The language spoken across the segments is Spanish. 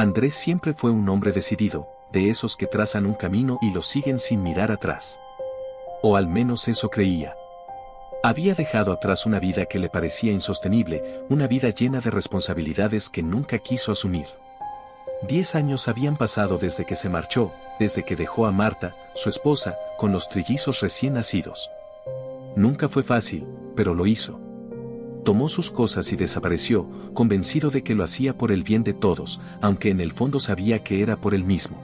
Andrés siempre fue un hombre decidido, de esos que trazan un camino y lo siguen sin mirar atrás. O al menos eso creía. Había dejado atrás una vida que le parecía insostenible, una vida llena de responsabilidades que nunca quiso asumir. 10 años habían pasado desde que se marchó, desde que dejó a Marta, su esposa, con los trillizos recién nacidos. Nunca fue fácil, pero lo hizo. Tomó sus cosas y desapareció, convencido de que lo hacía por el bien de todos, aunque en el fondo sabía que era por él mismo.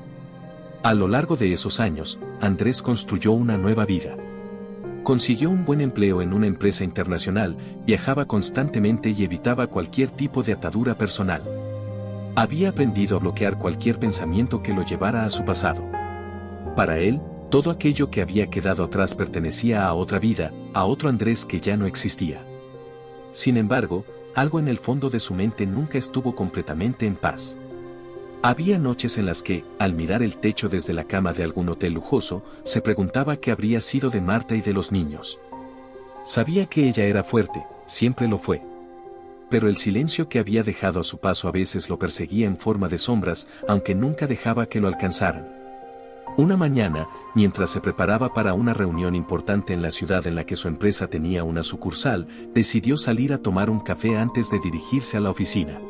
A lo largo de esos años, Andrés construyó una nueva vida. Consiguió un buen empleo en una empresa internacional, viajaba constantemente y evitaba cualquier tipo de atadura personal. Había aprendido a bloquear cualquier pensamiento que lo llevara a su pasado. Para él, todo aquello que había quedado atrás pertenecía a otra vida, a otro Andrés que ya no existía. Sin embargo, algo en el fondo de su mente nunca estuvo completamente en paz. Había noches en las que, al mirar el techo desde la cama de algún hotel lujoso, se preguntaba qué habría sido de Marta y de los niños. Sabía que ella era fuerte, siempre lo fue. Pero el silencio que había dejado a su paso a veces lo perseguía en forma de sombras, aunque nunca dejaba que lo alcanzaran. Una mañana, mientras se preparaba para una reunión importante en la ciudad en la que su empresa tenía una sucursal, decidió salir a tomar un café antes de dirigirse a la oficina.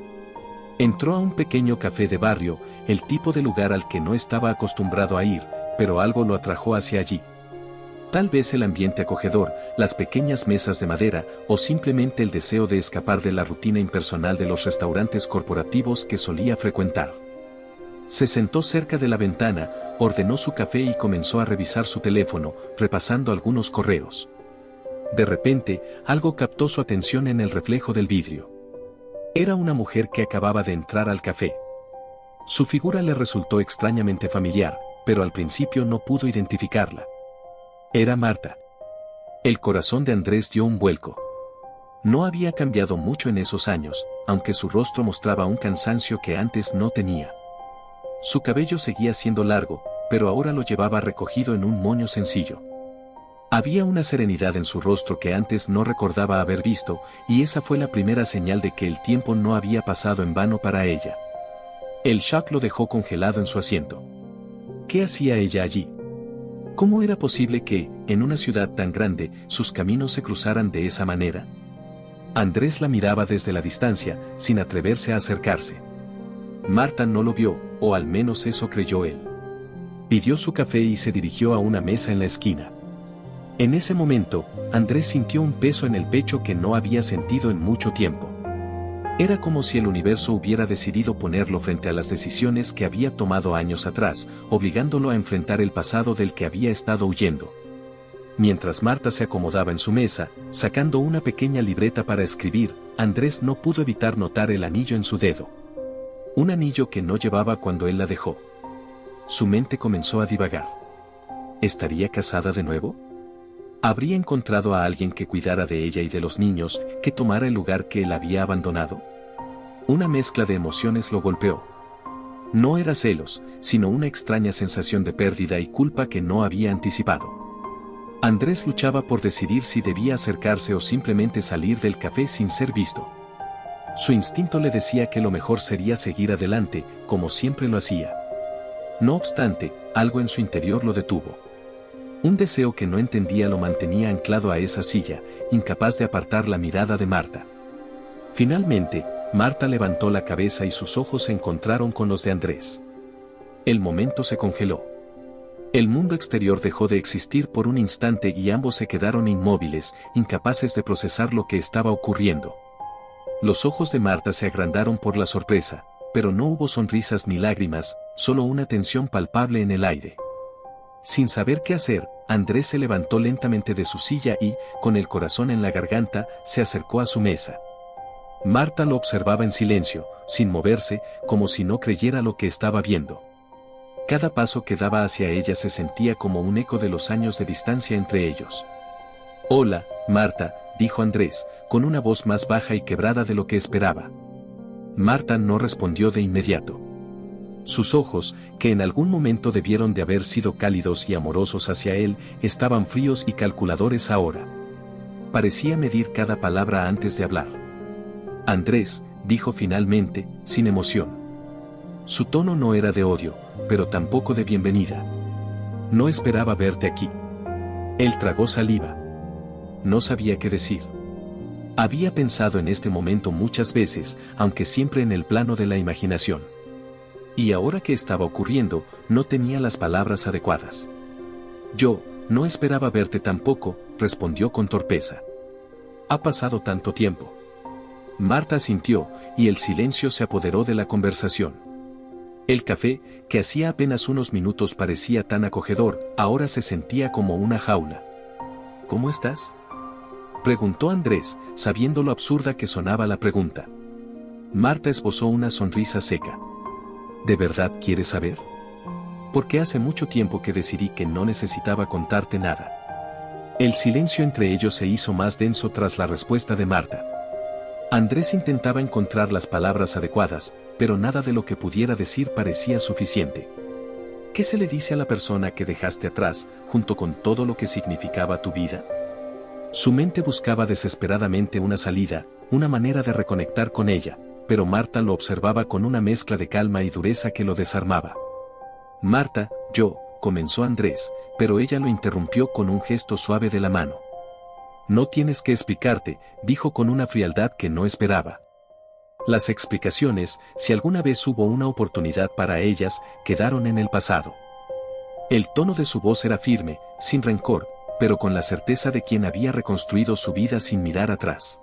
Entró a un pequeño café de barrio, el tipo de lugar al que no estaba acostumbrado a ir, pero algo lo atrajo hacia allí. Tal vez el ambiente acogedor, las pequeñas mesas de madera, o simplemente el deseo de escapar de la rutina impersonal de los restaurantes corporativos que solía frecuentar. Se sentó cerca de la ventana, ordenó su café y comenzó a revisar su teléfono, repasando algunos correos. De repente, algo captó su atención en el reflejo del vidrio. Era una mujer que acababa de entrar al café. Su figura le resultó extrañamente familiar, pero al principio no pudo identificarla. Era Marta. El corazón de Andrés dio un vuelco. No había cambiado mucho en esos años, aunque su rostro mostraba un cansancio que antes no tenía. Su cabello seguía siendo largo, pero ahora lo llevaba recogido en un moño sencillo. Había una serenidad en su rostro que antes no recordaba haber visto, y esa fue la primera señal de que el tiempo no había pasado en vano para ella. El shock lo dejó congelado en su asiento. ¿Qué hacía ella allí? ¿Cómo era posible que, en una ciudad tan grande, sus caminos se cruzaran de esa manera? Andrés la miraba desde la distancia, sin atreverse a acercarse. Marta no lo vio, o al menos eso creyó él. Pidió su café y se dirigió a una mesa en la esquina. En ese momento, Andrés sintió un peso en el pecho que no había sentido en mucho tiempo. Era como si el universo hubiera decidido ponerlo frente a las decisiones que había tomado años atrás, obligándolo a enfrentar el pasado del que había estado huyendo. Mientras Marta se acomodaba en su mesa, sacando una pequeña libreta para escribir, Andrés no pudo evitar notar el anillo en su dedo. Un anillo que no llevaba cuando él la dejó. Su mente comenzó a divagar. ¿Estaría casada de nuevo? ¿Habría encontrado a alguien que cuidara de ella y de los niños, que tomara el lugar que él había abandonado? Una mezcla de emociones lo golpeó. No era celos, sino una extraña sensación de pérdida y culpa que no había anticipado. Andrés luchaba por decidir si debía acercarse o simplemente salir del café sin ser visto. Su instinto le decía que lo mejor sería seguir adelante, como siempre lo hacía. No obstante, algo en su interior lo detuvo. Un deseo que no entendía lo mantenía anclado a esa silla, incapaz de apartar la mirada de Marta. Finalmente, Marta levantó la cabeza y sus ojos se encontraron con los de Andrés. El momento se congeló. El mundo exterior dejó de existir por un instante y ambos se quedaron inmóviles, incapaces de procesar lo que estaba ocurriendo. Los ojos de Marta se agrandaron por la sorpresa, pero no hubo sonrisas ni lágrimas, solo una tensión palpable en el aire. Sin saber qué hacer, Andrés se levantó lentamente de su silla y, con el corazón en la garganta, se acercó a su mesa. Marta lo observaba en silencio, sin moverse, como si no creyera lo que estaba viendo. Cada paso que daba hacia ella se sentía como un eco de los años de distancia entre ellos. «Hola, Marta», dijo Andrés, con una voz más baja y quebrada de lo que esperaba. Marta no respondió de inmediato. Sus ojos, que en algún momento debieron de haber sido cálidos y amorosos hacia él, estaban fríos y calculadores ahora. Parecía medir cada palabra antes de hablar. «Andrés», dijo finalmente, sin emoción. Su tono no era de odio, pero tampoco de bienvenida. No esperaba verte aquí. Él tragó saliva. No sabía qué decir. Había pensado en este momento muchas veces, aunque siempre en el plano de la imaginación. Y ahora que estaba ocurriendo, no tenía las palabras adecuadas. Yo, no esperaba verte tampoco, respondió con torpeza. Ha pasado tanto tiempo. Marta asintió, y el silencio se apoderó de la conversación. El café, que hacía apenas unos minutos parecía tan acogedor, ahora se sentía como una jaula. ¿Cómo estás?, preguntó Andrés, sabiendo lo absurda que sonaba la pregunta. Marta esbozó una sonrisa seca. ¿De verdad quieres saber? Porque hace mucho tiempo que decidí que no necesitaba contarte nada. El silencio entre ellos se hizo más denso tras la respuesta de Marta. Andrés intentaba encontrar las palabras adecuadas, pero nada de lo que pudiera decir parecía suficiente. ¿Qué se le dice a la persona que dejaste atrás, junto con todo lo que significaba tu vida? Su mente buscaba desesperadamente una salida, una manera de reconectar con ella, pero Marta lo observaba con una mezcla de calma y dureza que lo desarmaba. Marta, comenzó Andrés, pero ella lo interrumpió con un gesto suave de la mano. No tienes que explicarte, dijo con una frialdad que no esperaba. Las explicaciones, si alguna vez hubo una oportunidad para ellas, quedaron en el pasado. El tono de su voz era firme, sin rencor, pero con la certeza de quien había reconstruido su vida sin mirar atrás.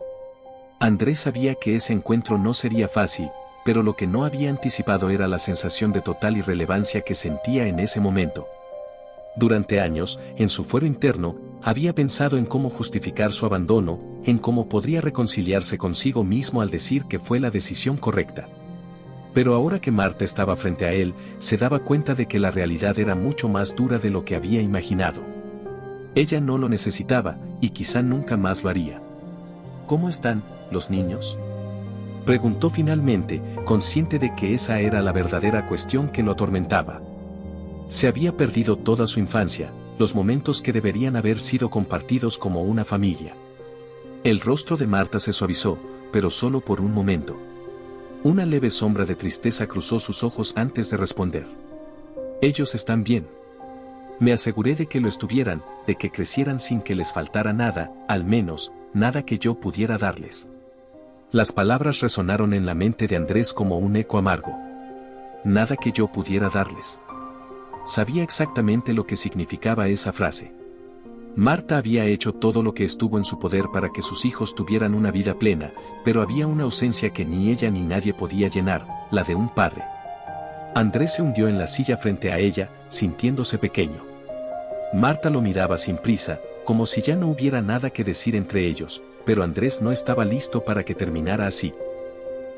Andrés sabía que ese encuentro no sería fácil, pero lo que no había anticipado era la sensación de total irrelevancia que sentía en ese momento. Durante años, en su fuero interno, había pensado en cómo justificar su abandono, en cómo podría reconciliarse consigo mismo al decir que fue la decisión correcta. Pero ahora que Marta estaba frente a él, se daba cuenta de que la realidad era mucho más dura de lo que había imaginado. Ella no lo necesitaba, y quizá nunca más lo haría. ¿Cómo están los niños?, preguntó finalmente, consciente de que esa era la verdadera cuestión que lo atormentaba. Se había perdido toda su infancia, los momentos que deberían haber sido compartidos como una familia. El rostro de Marta se suavizó, pero solo por un momento. Una leve sombra de tristeza cruzó sus ojos antes de responder. Ellos están bien. Me aseguré de que lo estuvieran, de que crecieran sin que les faltara nada, al menos, nada que yo pudiera darles. Las palabras resonaron en la mente de Andrés como un eco amargo. Nada que yo pudiera darles. Sabía exactamente lo que significaba esa frase. Marta había hecho todo lo que estuvo en su poder para que sus hijos tuvieran una vida plena, pero había una ausencia que ni ella ni nadie podía llenar, la de un padre. Andrés se hundió en la silla frente a ella, sintiéndose pequeño. Marta lo miraba sin prisa, como si ya no hubiera nada que decir entre ellos, pero Andrés no estaba listo para que terminara así.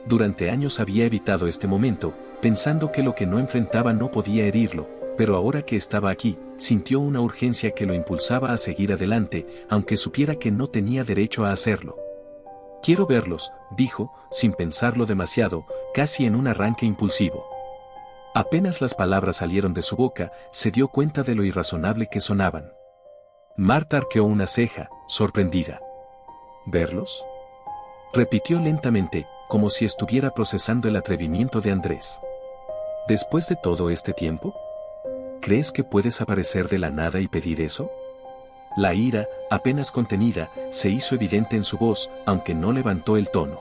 Durante años había evitado este momento, pensando que lo que no enfrentaba no podía herirlo, pero ahora que estaba aquí, sintió una urgencia que lo impulsaba a seguir adelante, aunque supiera que no tenía derecho a hacerlo. Quiero verlos, dijo, sin pensarlo demasiado, casi en un arranque impulsivo. Apenas las palabras salieron de su boca, se dio cuenta de lo irrazonable que sonaban. Marta arqueó una ceja, sorprendida. ¿Verlos?, repitió lentamente, como si estuviera procesando el atrevimiento de Andrés. ¿Después de todo este tiempo? ¿Crees que puedes aparecer de la nada y pedir eso? La ira, apenas contenida, se hizo evidente en su voz, aunque no levantó el tono.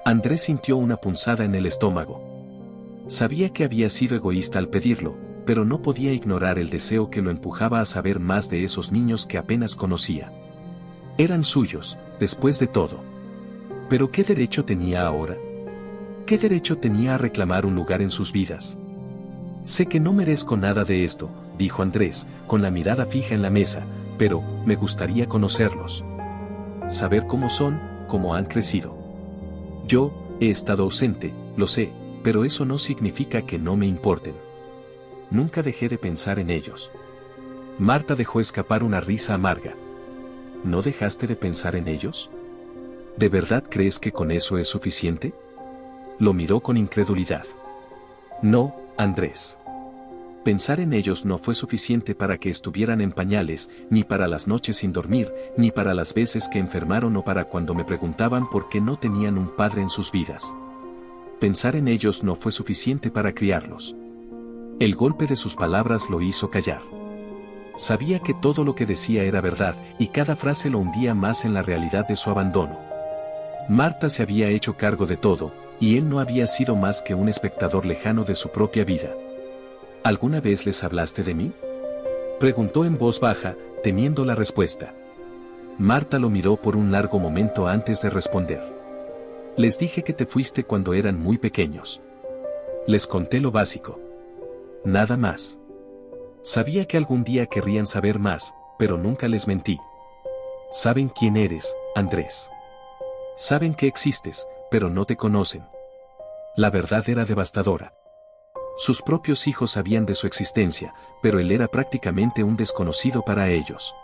Andrés sintió una punzada en el estómago. Sabía que había sido egoísta al pedirlo, pero no podía ignorar el deseo que lo empujaba a saber más de esos niños que apenas conocía. Eran suyos, después de todo. ¿Pero qué derecho tenía ahora? ¿Qué derecho tenía a reclamar un lugar en sus vidas? Sé que no merezco nada de esto, dijo Andrés, con la mirada fija en la mesa, pero me gustaría conocerlos. Saber cómo son, cómo han crecido. Yo he estado ausente, lo sé, pero eso no significa que no me importen. Nunca dejé de pensar en ellos. Marta dejó escapar una risa amarga. ¿No dejaste de pensar en ellos? ¿De verdad crees que con eso es suficiente? Lo miró con incredulidad. No, Andrés. Pensar en ellos no fue suficiente para que estuvieran en pañales, ni para las noches sin dormir, ni para las veces que enfermaron o para cuando me preguntaban por qué no tenían un padre en sus vidas. pensar en ellos no fue suficiente para criarlos. El golpe de sus palabras lo hizo callar. Sabía que todo lo que decía era verdad, y cada frase lo hundía más en la realidad de su abandono. Marta se había hecho cargo de todo, y él no había sido más que un espectador lejano de su propia vida. ¿Alguna vez les hablaste de mí?, preguntó en voz baja, temiendo la respuesta. Marta lo miró por un largo momento antes de responder. Les dije que te fuiste cuando eran muy pequeños. Les conté lo básico. Nada más. Sabía que algún día querrían saber más, pero nunca les mentí. Saben quién eres, Andrés. Saben que existes, pero no te conocen. La verdad era devastadora. Sus propios hijos sabían de su existencia, pero él era prácticamente un desconocido para ellos.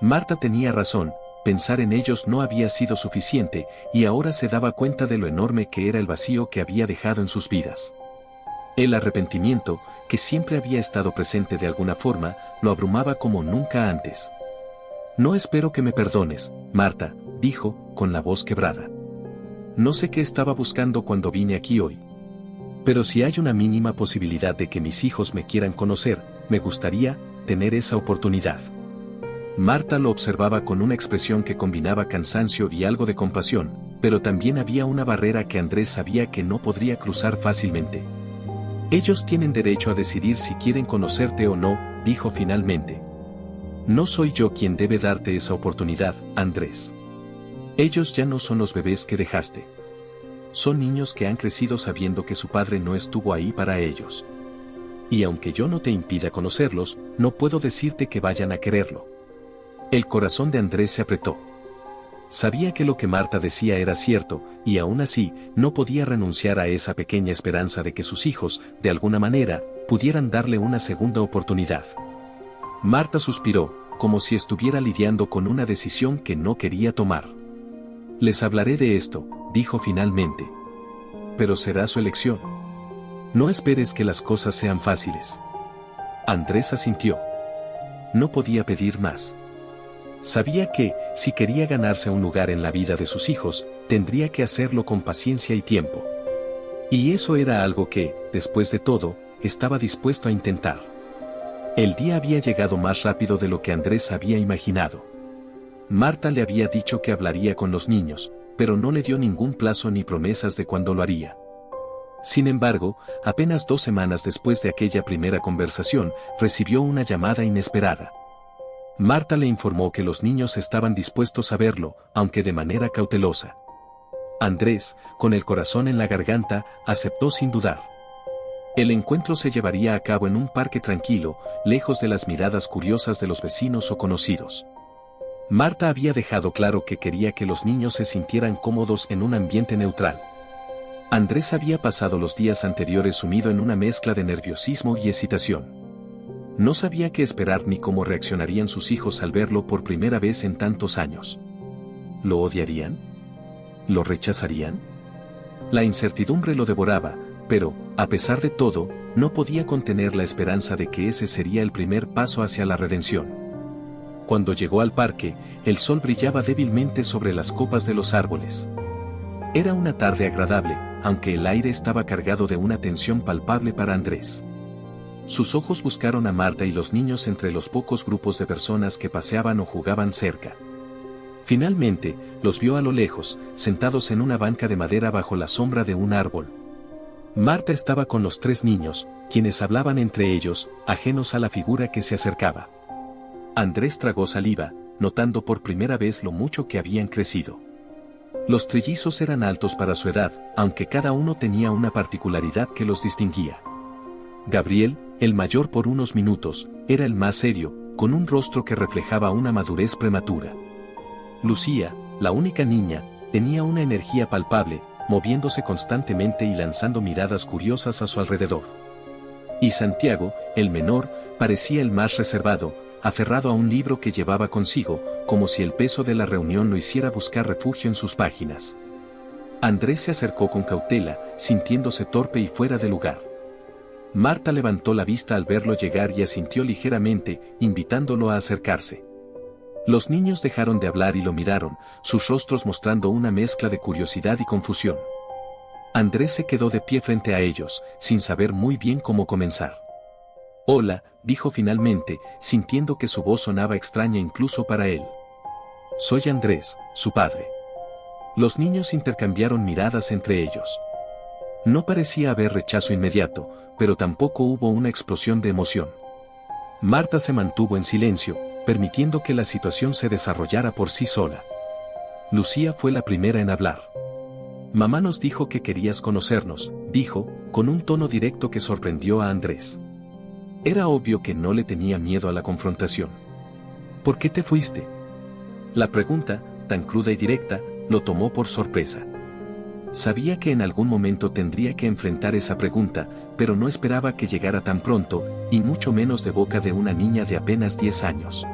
Marta tenía razón, pensar en ellos no había sido suficiente, y ahora se daba cuenta de lo enorme que era el vacío que había dejado en sus vidas. El arrepentimiento, que siempre había estado presente de alguna forma, lo abrumaba como nunca antes. No espero que me perdones, Marta, dijo, con la voz quebrada. No sé qué estaba buscando cuando vine aquí hoy. Pero si hay una mínima posibilidad de que mis hijos me quieran conocer, me gustaría tener esa oportunidad. Marta lo observaba con una expresión que combinaba cansancio y algo de compasión, pero también había una barrera que Andrés sabía que no podría cruzar fácilmente. Ellos tienen derecho a decidir si quieren conocerte o no, dijo finalmente. No soy yo quien debe darte esa oportunidad, Andrés. Ellos ya no son los bebés que dejaste. Son niños que han crecido sabiendo que su padre no estuvo ahí para ellos. Y aunque yo no te impida conocerlos, no puedo decirte que vayan a quererlo. El corazón de Andrés se apretó. Sabía que lo que Marta decía era cierto, y aún así, no podía renunciar a esa pequeña esperanza de que sus hijos, de alguna manera, pudieran darle una segunda oportunidad. Marta suspiró, como si estuviera lidiando con una decisión que no quería tomar. Les hablaré de esto, dijo finalmente. Pero será su elección. No esperes que las cosas sean fáciles. Andrés asintió. No podía pedir más. Sabía que, si quería ganarse un lugar en la vida de sus hijos, tendría que hacerlo con paciencia y tiempo. Y eso era algo que, después de todo, estaba dispuesto a intentar. El día había llegado más rápido de lo que Andrés había imaginado. Marta le había dicho que hablaría con los niños, pero no le dio ningún plazo ni promesas de cuándo lo haría. Sin embargo, apenas 2 semanas después de aquella primera conversación, recibió una llamada inesperada. Marta le informó que los niños estaban dispuestos a verlo, aunque de manera cautelosa. Andrés, con el corazón en la garganta, aceptó sin dudar. El encuentro se llevaría a cabo en un parque tranquilo, lejos de las miradas curiosas de los vecinos o conocidos. Marta había dejado claro que quería que los niños se sintieran cómodos en un ambiente neutral. Andrés había pasado los días anteriores sumido en una mezcla de nerviosismo y excitación. No sabía qué esperar ni cómo reaccionarían sus hijos al verlo por primera vez en tantos años. ¿Lo odiarían? ¿Lo rechazarían? La incertidumbre lo devoraba, pero, a pesar de todo, no podía contener la esperanza de que ese sería el primer paso hacia la redención. Cuando llegó al parque, el sol brillaba débilmente sobre las copas de los árboles. Era una tarde agradable, aunque el aire estaba cargado de una tensión palpable para Andrés. Sus ojos buscaron a Marta y los niños entre los pocos grupos de personas que paseaban o jugaban cerca. Finalmente, los vio a lo lejos, sentados en una banca de madera bajo la sombra de un árbol. Marta estaba con los 3 niños, quienes hablaban entre ellos, ajenos a la figura que se acercaba. Andrés tragó saliva, notando por primera vez lo mucho que habían crecido. Los trillizos eran altos para su edad, aunque cada uno tenía una particularidad que los distinguía. Gabriel, el mayor por unos minutos, era el más serio, con un rostro que reflejaba una madurez prematura. Lucía, la única niña, tenía una energía palpable, moviéndose constantemente y lanzando miradas curiosas a su alrededor. Y Santiago, el menor, parecía el más reservado, aferrado a un libro que llevaba consigo, como si el peso de la reunión lo hiciera buscar refugio en sus páginas. Andrés se acercó con cautela, sintiéndose torpe y fuera de lugar. Marta levantó la vista al verlo llegar y asintió ligeramente, invitándolo a acercarse. Los niños dejaron de hablar y lo miraron, sus rostros mostrando una mezcla de curiosidad y confusión. Andrés se quedó de pie frente a ellos, sin saber muy bien cómo comenzar. Hola, dijo finalmente, sintiendo que su voz sonaba extraña incluso para él. Soy Andrés, su padre. Los niños intercambiaron miradas entre ellos. No parecía haber rechazo inmediato, pero tampoco hubo una explosión de emoción. Marta se mantuvo en silencio, permitiendo que la situación se desarrollara por sí sola. Lucía fue la primera en hablar. Mamá nos dijo que querías conocernos, dijo, con un tono directo que sorprendió a Andrés. Era obvio que no le tenía miedo a la confrontación. ¿Por qué te fuiste? La pregunta, tan cruda y directa, lo tomó por sorpresa. Sabía que en algún momento tendría que enfrentar esa pregunta, pero no esperaba que llegara tan pronto, y mucho menos de boca de una niña de apenas 10 años.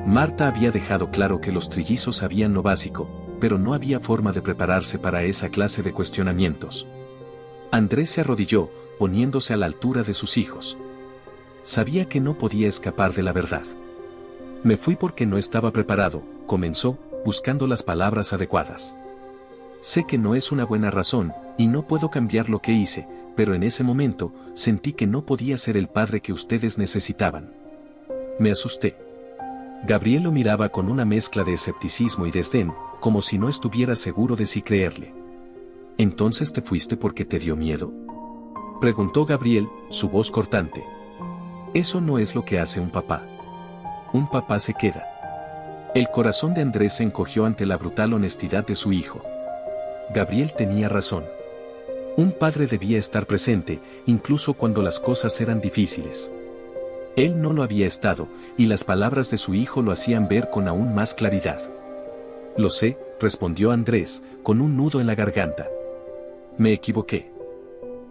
Marta había dejado claro que los trillizos sabían lo básico, pero no había forma de prepararse para esa clase de cuestionamientos. Andrés se arrodilló, poniéndose a la altura de sus hijos. Sabía que no podía escapar de la verdad. Me fui porque no estaba preparado, comenzó, buscando las palabras adecuadas. Sé que no es una buena razón, y no puedo cambiar lo que hice, pero en ese momento, sentí que no podía ser el padre que ustedes necesitaban. Me asusté. Gabriel lo miraba con una mezcla de escepticismo y desdén, como si no estuviera seguro de si creerle. ¿Entonces te fuiste porque te dio miedo? Preguntó Gabriel, su voz cortante. Eso no es lo que hace un papá. Un papá se queda. El corazón de Andrés se encogió ante la brutal honestidad de su hijo. Gabriel tenía razón. Un padre debía estar presente, incluso cuando las cosas eran difíciles. Él no lo había estado, y las palabras de su hijo lo hacían ver con aún más claridad. Lo sé, respondió Andrés, con un nudo en la garganta. Me equivoqué.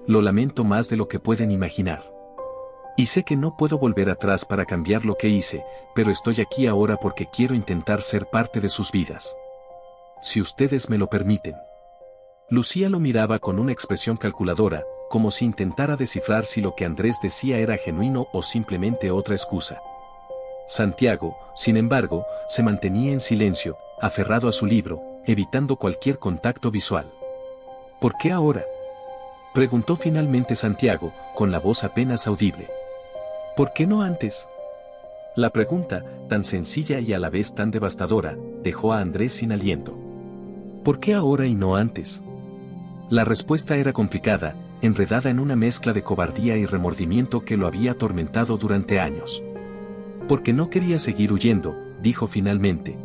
Lo lamento más de lo que pueden imaginar. Y sé que no puedo volver atrás para cambiar lo que hice, pero estoy aquí ahora porque quiero intentar ser parte de sus vidas. Si ustedes me lo permiten. Lucía lo miraba con una expresión calculadora, como si intentara descifrar si lo que Andrés decía era genuino o simplemente otra excusa. Santiago, sin embargo, se mantenía en silencio, aferrado a su libro, evitando cualquier contacto visual. ¿Por qué ahora?, preguntó finalmente Santiago, con la voz apenas audible. ¿Por qué no antes? La pregunta, tan sencilla y a la vez tan devastadora, dejó a Andrés sin aliento. ¿Por qué ahora y no antes? La respuesta era complicada, enredada en una mezcla de cobardía y remordimiento que lo había atormentado durante años. Porque no quería seguir huyendo, dijo finalmente.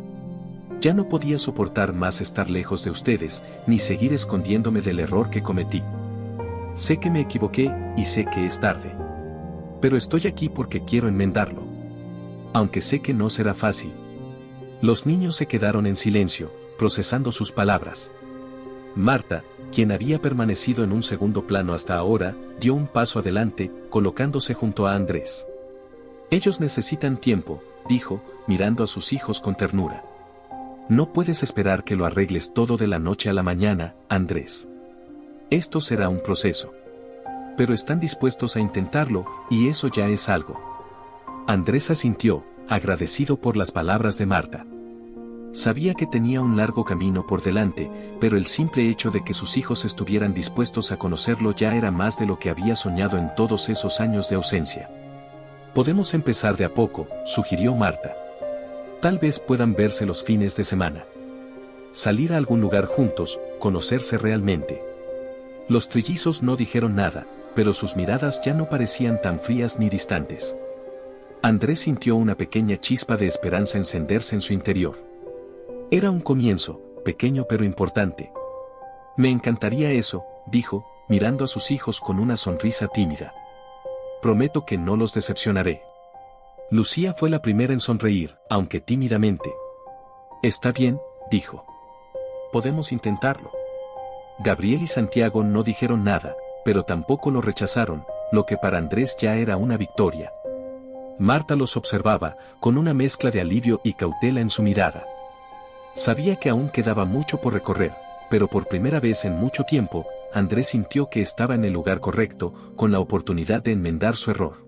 Ya no podía soportar más estar lejos de ustedes, ni seguir escondiéndome del error que cometí. Sé que me equivoqué, y sé que es tarde. Pero estoy aquí porque quiero enmendarlo. Aunque sé que no será fácil. Los niños se quedaron en silencio, procesando sus palabras. Marta, quien había permanecido en un segundo plano hasta ahora, dio un paso adelante, colocándose junto a Andrés. Ellos necesitan tiempo, dijo, mirando a sus hijos con ternura. No puedes esperar que lo arregles todo de la noche a la mañana, Andrés. Esto será un proceso. Pero están dispuestos a intentarlo, y eso ya es algo. Andrés asintió, agradecido por las palabras de Marta. Sabía que tenía un largo camino por delante, pero el simple hecho de que sus hijos estuvieran dispuestos a conocerlo ya era más de lo que había soñado en todos esos años de ausencia. Podemos empezar de a poco, sugirió Marta. Tal vez puedan verse los fines de semana. Salir a algún lugar juntos, conocerse realmente. Los trillizos no dijeron nada, pero sus miradas ya no parecían tan frías ni distantes. Andrés sintió una pequeña chispa de esperanza encenderse en su interior. Era un comienzo, pequeño pero importante. Me encantaría eso, dijo, mirando a sus hijos con una sonrisa tímida. Prometo que no los decepcionaré. Lucía fue la primera en sonreír, aunque tímidamente. Está bien, dijo. Podemos intentarlo. Gabriel y Santiago no dijeron nada, pero tampoco lo rechazaron, lo que para Andrés ya era una victoria. Marta los observaba, con una mezcla de alivio y cautela en su mirada. Sabía que aún quedaba mucho por recorrer, pero por primera vez en mucho tiempo, Andrés sintió que estaba en el lugar correcto, con la oportunidad de enmendar su error.